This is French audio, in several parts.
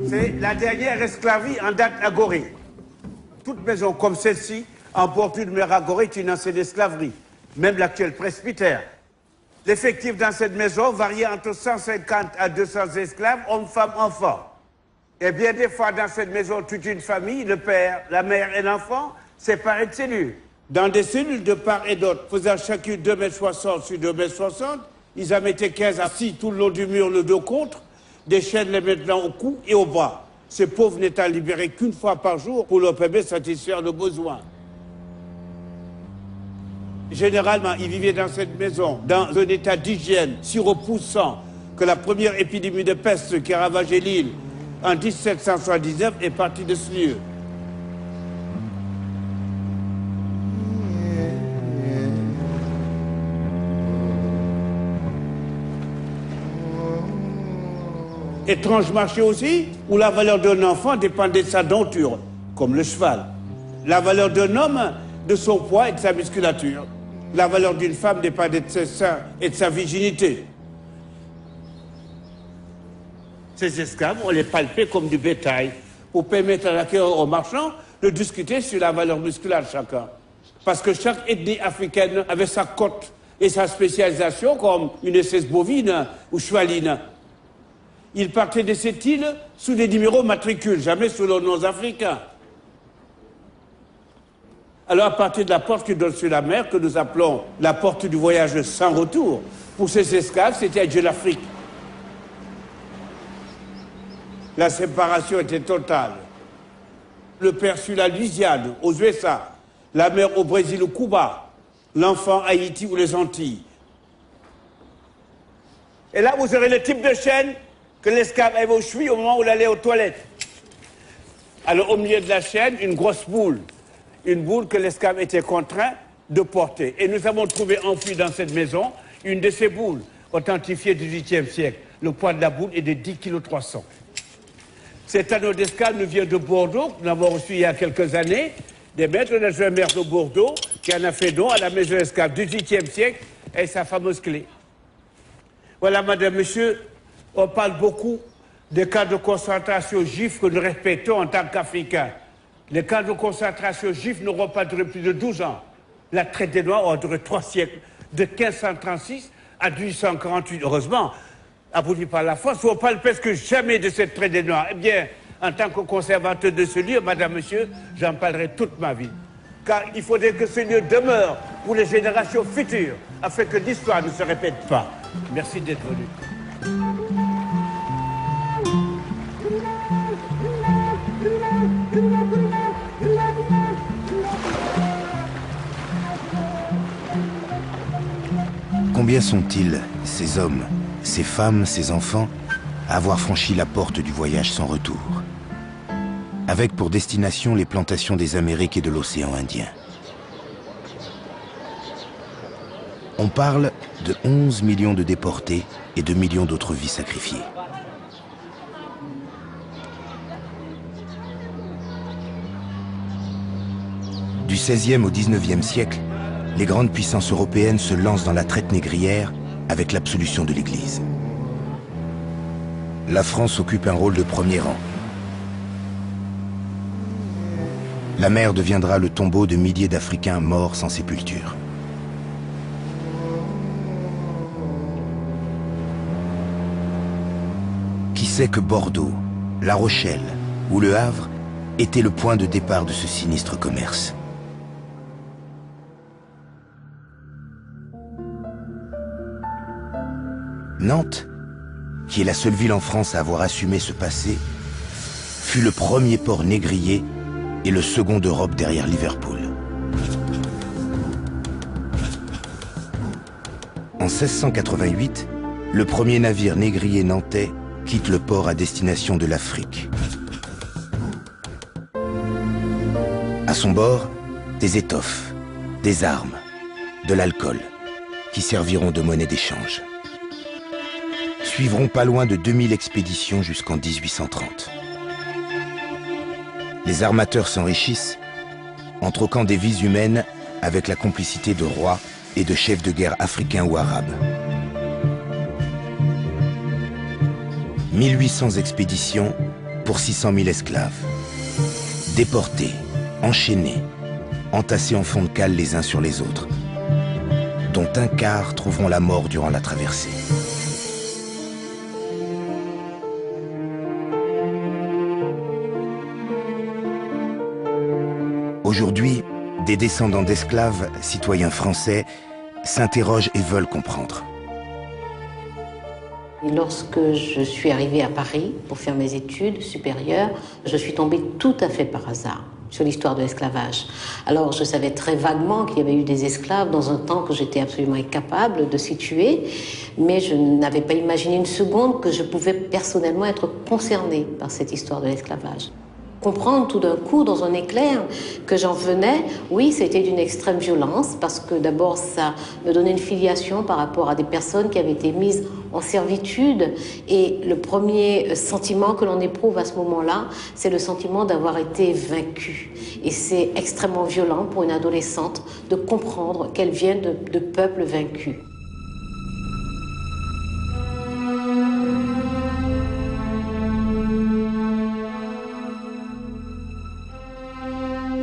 C'est la dernière esclavie en date à Gorée. Toute maison comme celle-ci, en bordure de mer à Gorée, est une ancienne esclaverie. Même l'actuel presbytère. L'effectif dans cette maison variait entre 150 à 200 esclaves, hommes, femmes, enfants. Et bien des fois, dans cette maison, toute une famille, le père, la mère et l'enfant, séparés de cellules. Dans des cellules de part et d'autre, faisant chacune 2,60 m sur 2,60 m, ils en mettaient 15 assis tout le long du mur, le dos contre, des chaînes les maintenant au cou et au bras. Ces pauvres n'étant libérés qu'une fois par jour pour leur permettre de satisfaire leurs besoins. Généralement, ils vivaient dans cette maison, dans un état d'hygiène si repoussant que la première épidémie de peste qui a ravagé l'île en 1779 est partie de ce lieu. Étrange marché aussi, où la valeur d'un enfant dépendait de sa denture, comme le cheval. La valeur d'un homme, de son poids et de sa musculature. La valeur d'une femme dépendait de ses seins et de sa virginité. Ces esclaves, on les palpait comme du bétail, pour permettre à l'acquéreur aux marchands de discuter sur la valeur musculaire de chacun. Parce que chaque ethnie africaine avait sa cote et sa spécialisation, comme une espèce bovine ou chevaline. Ils partaient de cette île sous des numéros matricules, jamais sous leurs noms africains. Alors, à partir de la porte qui donne sur la mer, que nous appelons la porte du voyage sans retour, pour ces esclaves, c'était adieu l'Afrique. La séparation était totale. Le père sur la Louisiane, aux USA, la mère au Brésil ou Cuba, l'enfant à Haïti ou les Antilles. Et là, vous aurez le type de chaîne que l'esclave avait aux chevilles au moment où il allait aux toilettes. Alors, au milieu de la chaîne, une grosse boule. Une boule que l'esclave était contraint de porter. Et nous avons trouvé enfouie dans cette maison une de ces boules, authentifiée du XVIIIe siècle. Le poids de la boule est de 10,3 kg. Cet anneau d'esclave nous vient de Bordeaux. Nous l'avons reçu il y a quelques années, des maîtres de la maire de Bordeaux, qui en a fait don à la maison d'esclave du XVIIIe siècle et sa fameuse clé. Voilà, madame, monsieur, on parle beaucoup des camps de concentration juifs que nous respectons en tant qu'Africains. Les camps de concentration juifs n'auront pas duré plus de 12 ans. La traite des Noirs aura duré 3 siècles, de 1536 à 1848. Heureusement, aboli par la France, on parle presque jamais de cette traite des Noirs. Eh bien, en tant que conservateur de ce lieu, madame, monsieur, j'en parlerai toute ma vie. Car il faudrait que ce lieu demeure pour les générations futures, afin que l'histoire ne se répète pas. Merci d'être venu. Combien sont-ils, ces hommes, ces femmes, ces enfants, à avoir franchi la porte du voyage sans retour, avec pour destination les plantations des Amériques et de l'océan Indien? On parle de 11 millions de déportés et de millions d'autres vies sacrifiées. Du XVIe au XIXe siècle, les grandes puissances européennes se lancent dans la traite négrière avec l'absolution de l'Église. La France occupe un rôle de premier rang. La mer deviendra le tombeau de milliers d'Africains morts sans sépulture. Qui sait que Bordeaux, La Rochelle ou Le Havre étaient le point de départ de ce sinistre commerce? Nantes, qui est la seule ville en France à avoir assumé ce passé, fut le premier port négrier et le second d'Europe derrière Liverpool. En 1688, le premier navire négrier nantais quitte le port à destination de l'Afrique. À son bord, des étoffes, des armes, de l'alcool, qui serviront de monnaie d'échange. Suivront pas loin de 2000 expéditions jusqu'en 1830. Les armateurs s'enrichissent en troquant des vies humaines avec la complicité de rois et de chefs de guerre africains ou arabes. 1800 expéditions pour 600 000 esclaves. Déportés, enchaînés, entassés en fond de cale les uns sur les autres, dont un quart trouveront la mort durant la traversée. Aujourd'hui, des descendants d'esclaves, citoyens français, s'interrogent et veulent comprendre. Et lorsque je suis arrivée à Paris pour faire mes études supérieures, je suis tombée tout à fait par hasard sur l'histoire de l'esclavage. Alors je savais très vaguement qu'il y avait eu des esclaves dans un temps que j'étais absolument incapable de situer, mais je n'avais pas imaginé une seconde que je pouvais personnellement être concernée par cette histoire de l'esclavage. Comprendre tout d'un coup, dans un éclair, que j'en venais, oui, c'était d'une extrême violence, parce que d'abord, ça me donnait une filiation par rapport à des personnes qui avaient été mises en servitude. Et le premier sentiment que l'on éprouve à ce moment-là, c'est le sentiment d'avoir été vaincu. Et c'est extrêmement violent pour une adolescente de comprendre qu'elle vient de peuples vaincus.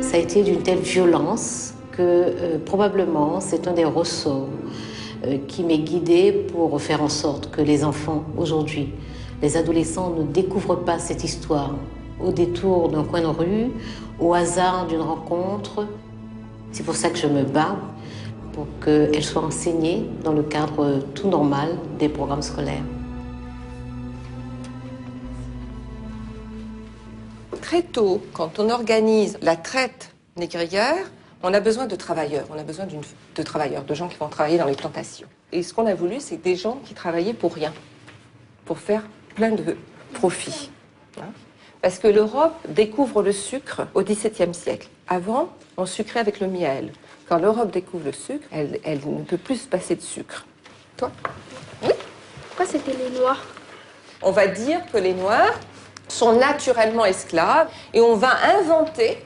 Ça a été d'une telle violence que probablement c'est un des ressorts qui m'est guidé pour faire en sorte que les enfants aujourd'hui, les adolescents ne découvrent pas cette histoire au détour d'un coin de rue, au hasard d'une rencontre. C'est pour ça que je me bats pour qu'elle soit enseignée dans le cadre tout normal des programmes scolaires. Très tôt, quand on organise la traite négrière, on a besoin de travailleurs. On a besoin de travailleurs, de gens qui vont travailler dans les plantations. Et ce qu'on a voulu, c'est des gens qui travaillaient pour rien, pour faire plein de profits. Parce que l'Europe découvre le sucre au XVIIe siècle. Avant, on sucrait avec le miel. Quand l'Europe découvre le sucre, elle ne peut plus se passer de sucre. Toi? Oui? Pourquoi c'était les Noirs? On va dire que les Noirs sont naturellement esclaves et on va inventer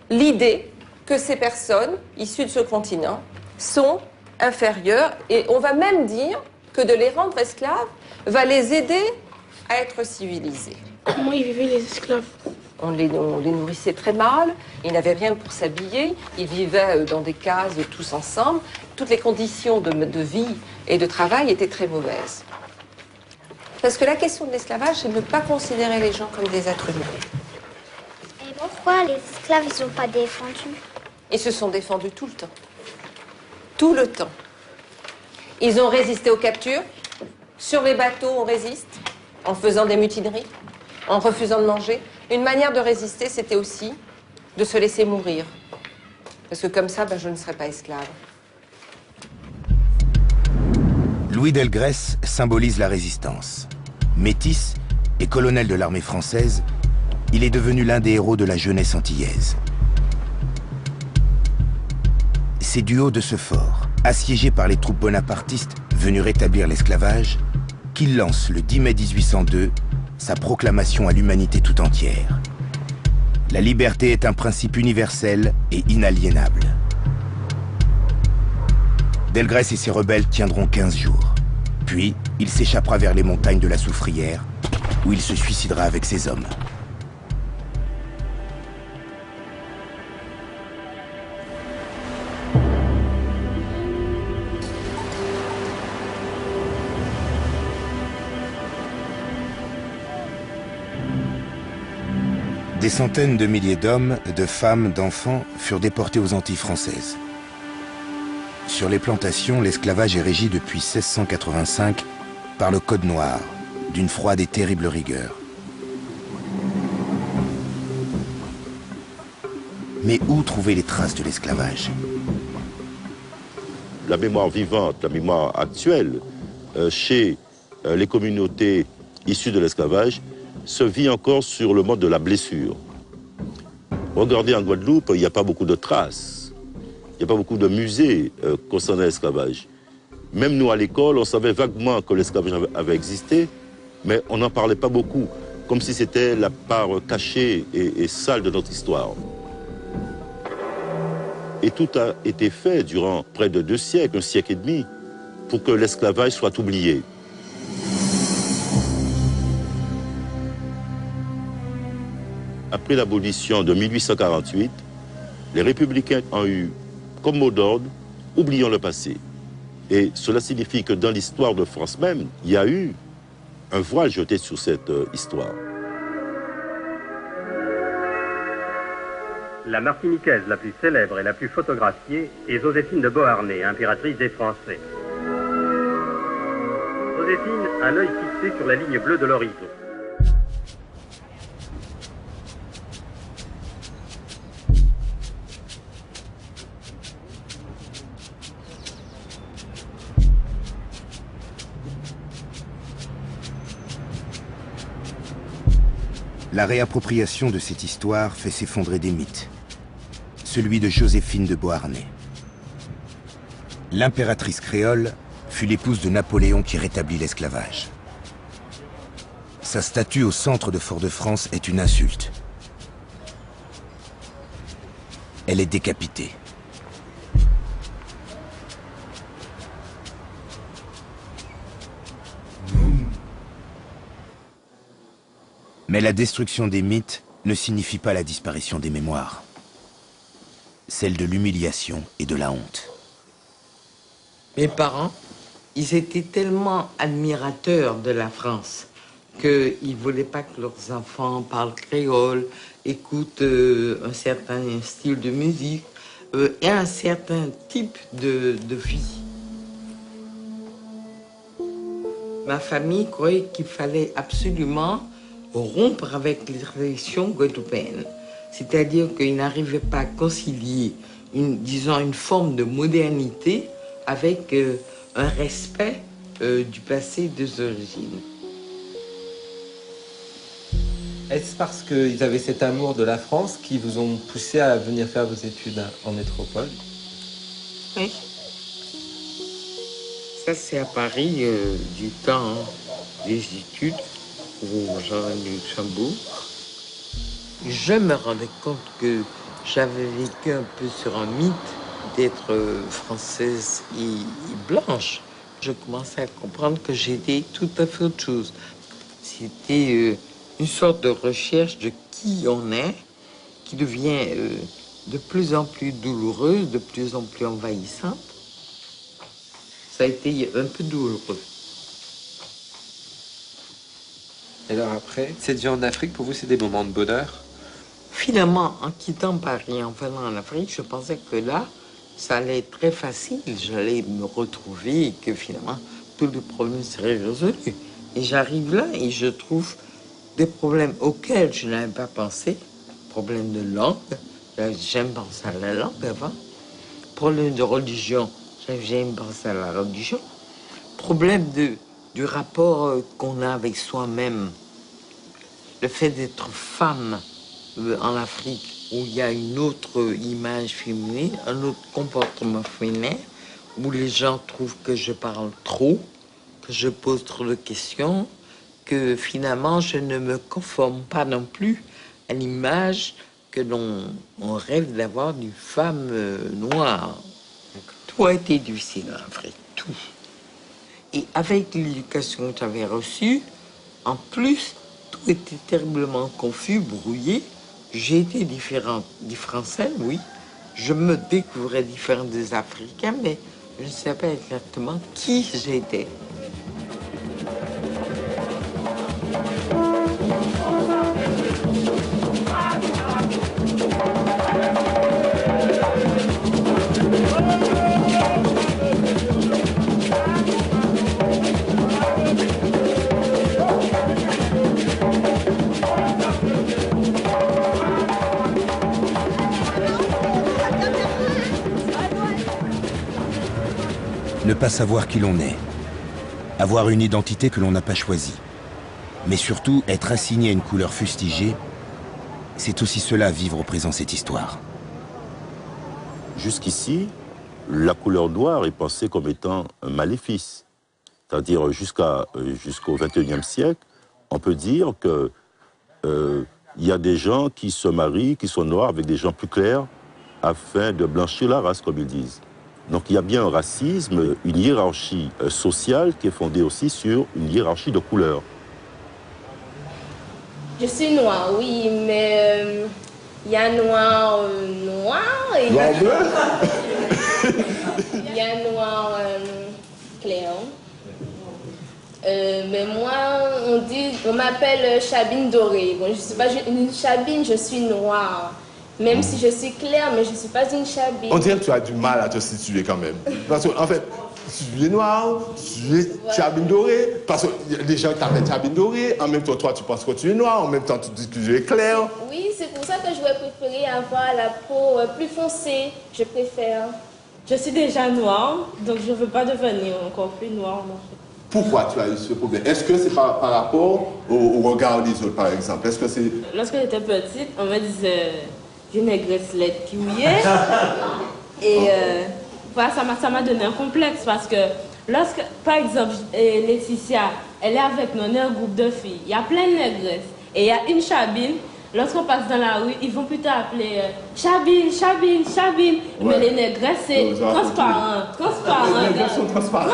l'idée que ces personnes issues de ce continent sont inférieures et on va même dire que de les rendre esclaves va les aider à être civilisés. Comment ils vivaient les esclaves? On les nourrissait très mal, ils n'avaient rien pour s'habiller, ils vivaient dans des cases tous ensemble. Toutes les conditions de vie et de travail étaient très mauvaises. Parce que la question de l'esclavage, c'est de ne pas considérer les gens comme des êtres humains. Et pourquoi les esclaves, ils n'ont pas défendu? Ils se sont défendus tout le temps. Tout le temps. Ils ont résisté aux captures. Sur les bateaux, on résiste. En faisant des mutineries, en refusant de manger. Une manière de résister, c'était aussi de se laisser mourir. Parce que comme ça, je ne serais pas esclave. Louis Delgrès symbolise la résistance. Métis et colonel de l'armée française, il est devenu l'un des héros de la jeunesse antillaise. C'est du haut de ce fort, assiégé par les troupes bonapartistes venues rétablir l'esclavage, qu'il lance le 10 mai 1802 sa proclamation à l'humanité tout entière. La liberté est un principe universel et inaliénable. Delgrès et ses rebelles tiendront 15 jours. Puis, il s'échappera vers les montagnes de la Soufrière, où il se suicidera avec ses hommes. Des centaines de milliers d'hommes, de femmes, d'enfants furent déportés aux Antilles françaises. Sur les plantations, l'esclavage est régi depuis 1685 par le Code noir, d'une froide et terrible rigueur. Mais où trouver les traces de l'esclavage? La mémoire vivante, la mémoire actuelle, chez les communautés issues de l'esclavage, se vit encore sur le mode de la blessure. Regardez en Guadeloupe, il n'y a pas beaucoup de traces. Il n'y a pas beaucoup de musées concernant l'esclavage. Même nous, à l'école, on savait vaguement que l'esclavage avait existé, mais on n'en parlait pas beaucoup, comme si c'était la part cachée et sale de notre histoire. Et tout a été fait durant près de 2 siècles, 1 siècle et demi, pour que l'esclavage soit oublié. Après l'abolition de 1848, les républicains ont eu comme mot d'ordre « oublions le passé ». Et cela signifie que dans l'histoire de France même, il y a eu un voile jeté sur cette histoire. La Martiniquaise la plus célèbre et la plus photographiée est Joséphine de Beauharnais, impératrice des Français. Joséphine a l'œil fixé sur la ligne bleue de l'horizon. La réappropriation de cette histoire fait s'effondrer des mythes. Celui de Joséphine de Beauharnais. L'impératrice créole fut l'épouse de Napoléon qui rétablit l'esclavage. Sa statue au centre de Fort-de-France est une insulte. Elle est décapitée. Mais la destruction des mythes ne signifie pas la disparition des mémoires. Celle de l'humiliation et de la honte. Mes parents, ils étaient tellement admirateurs de la France qu'ils ne voulaient pas que leurs enfants parlent créole, écoutent un certain style de musique et un certain type de vie. Ma famille croyait qu'il fallait absolument rompre avec les traditions guadeloupéennes. C'est-à-dire qu'ils n'arrivaient pas à concilier, une forme de modernité avec un respect du passé des origines. Est-ce parce qu'ils avaient cet amour de la France qui vous ont poussé à venir faire vos études en métropole? Oui. Ça, c'est à Paris, du temps des études, au Jardin du Luxembourg. Je me rendais compte que j'avais vécu un peu sur un mythe d'être française et blanche. Je commençais à comprendre que j'étais tout à fait autre chose. C'était une sorte de recherche de qui on est, qui devient de plus en plus douloureuse, de plus en plus envahissante. Ça a été un peu douloureux. Et alors après, cette vie en Afrique, pour vous, c'est des moments de bonheur? Finalement, en quittant Paris, en venant en Afrique, je pensais que là, ça allait être très facile. J'allais me retrouver et que finalement, tous les problèmes seraient résolus. Et j'arrive là et je trouve des problèmes auxquels je n'avais pas pensé. Problème de langue, j'aime penser à la langue avant. Problème de religion, j'aime penser à la religion. Problème du rapport qu'on a avec soi-même. Le fait d'être femme en Afrique, où il y a une autre image féminine, un autre comportement féminin, où les gens trouvent que je parle trop, que je pose trop de questions, que finalement je ne me conforme pas non plus à l'image que l'on rêve d'avoir d'une femme noire. Tout a été difficile en Afrique, tout. Et avec l'éducation que j'avais reçue, en plus, tout était terriblement confus, brouillé. J'ai été différente des Français, oui. Je me découvrais différente des Africains, mais je ne sais pas exactement qui j'étais. ne pas savoir qui l'on est, avoir une identité que l'on n'a pas choisie, mais surtout être assigné à une couleur fustigée, c'est aussi cela vivre présent cette histoire. Jusqu'ici, la couleur noire est pensée comme étant un maléfice. C'est-à-dire jusqu'au XXIe siècle, on peut dire que y a des gens qui se marient, qui sont noirs avec des gens plus clairs, afin de blanchir la race, comme ils disent. Donc il y a bien un racisme, une hiérarchie sociale qui est fondée aussi sur une hiérarchie de couleurs. Je suis noire, oui, mais il y a noir noir et il y a noir clair. Mais moi, on m'appelle Chabine dorée. Bon, je ne suis pas une Chabine, je suis noire. Même si je suis claire, mais je ne suis pas une Chabine. On dirait que tu as du mal à te situer quand même. Parce qu'en fait, tu es noire, tu es Chabine dorée. Parce qu'il y a des gens qui t'appellent Chabine dorée. En même temps, toi, tu penses que tu es noire. En même temps, tu dis que tu es claire. Oui, c'est pour ça que j'aurais préféré avoir la peau plus foncée. Je préfère. Je suis déjà noire, donc je ne veux pas devenir encore plus noire. Pourquoi tu as eu ce problème? Est-ce que c'est par rapport au regard des autres, par exemple? Est-ce que c'est... Lorsque j'étais petite, on me disait une négresse laide qui mouillait. Et voilà, ça m'a donné un complexe parce que lorsque, par exemple, Laetitia, elle est avec nous, on est un groupe de filles. Il y a plein de négresses. Et il y a une Chabine. Lorsqu'on passe dans la rue, ils vont plutôt appeler Chabine, Chabine, Chabine. Ouais. Mais les négresses, c'est transparent. Transparent. Les négresses sont transparents.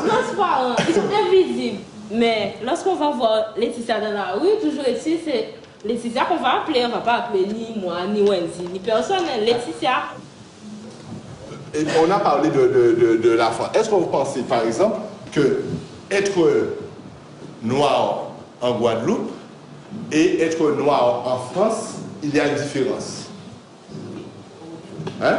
Transparent. Ils sont invisibles. Mais lorsqu'on va voir Laetitia dans la rue, toujours ici, c'est Laetitia qu'on va appeler. On ne va pas appeler ni moi, ni Wendy, ni personne. Laetitia. Et on a parlé de la France. Est-ce que vous pensez, par exemple, que être noir en Guadeloupe et être noir en France, il y a une différence? Hein?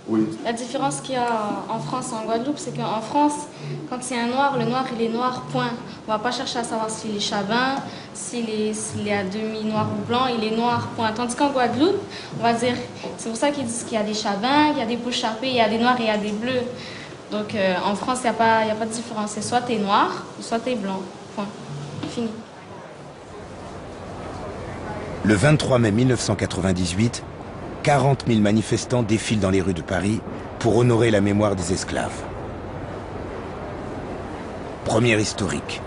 Oui. La différence qu'il y a en France et en Guadeloupe, c'est qu'en France, quand c'est un noir, le noir, il est noir, point. On ne va pas chercher à savoir s'il est chabin, s'il est à demi noir ou blanc, il est noir, point. Tandis qu'en Guadeloupe, on va dire, c'est pour ça qu'ils disent qu'il y a des chabins, il y a des peaux charpées, il y a des noirs et il y a des bleus. Donc en France, il n'y a pas de différence. C'est soit tu es noir, soit tu es blanc, point. Fini. Le 23 mai 1998, 40 000 manifestants défilent dans les rues de Paris pour honorer la mémoire des esclaves. Première historique.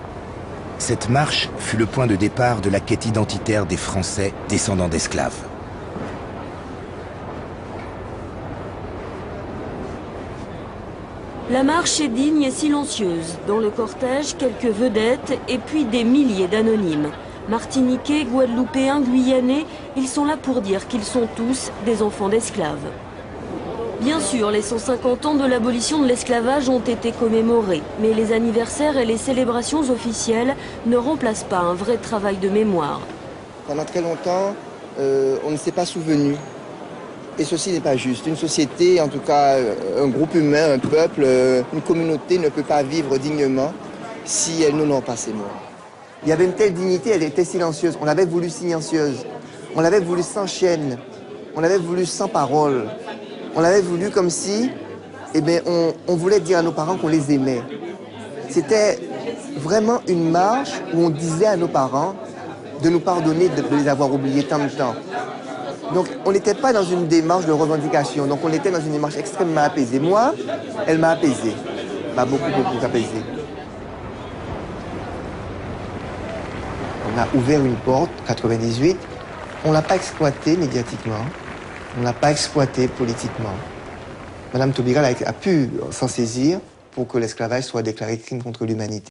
Cette marche fut le point de départ de la quête identitaire des Français descendants d'esclaves. La marche est digne et silencieuse. Dans le cortège, quelques vedettes et puis des milliers d'anonymes. Martiniquais, Guadeloupéens, Guyanais, ils sont là pour dire qu'ils sont tous des enfants d'esclaves. Bien sûr, les 150 ans de l'abolition de l'esclavage ont été commémorés, mais les anniversaires et les célébrations officielles ne remplacent pas un vrai travail de mémoire. Pendant très longtemps, on ne s'est pas souvenu. Et ceci n'est pas juste. Une société, en tout cas un groupe humain, un peuple, une communauté ne peut pas vivre dignement si elle n'honore pas ses morts. Il y avait une telle dignité, elle était silencieuse. On l'avait voulu silencieuse. On l'avait voulu sans chaîne. On l'avait voulu sans parole. On l'avait voulu comme si, on voulait dire à nos parents qu'on les aimait. C'était vraiment une marche où on disait à nos parents de nous pardonner de les avoir oubliés tant de temps. Donc on n'était pas dans une démarche de revendication. Donc on était dans une démarche extrêmement apaisée. Moi, elle m'a apaisé. M'a beaucoup apaisé. On a ouvert une porte, 98, on ne l'a pas exploité médiatiquement, on ne l'a pas exploité politiquement. Madame Taubira a pu s'en saisir pour que l'esclavage soit déclaré crime contre l'humanité.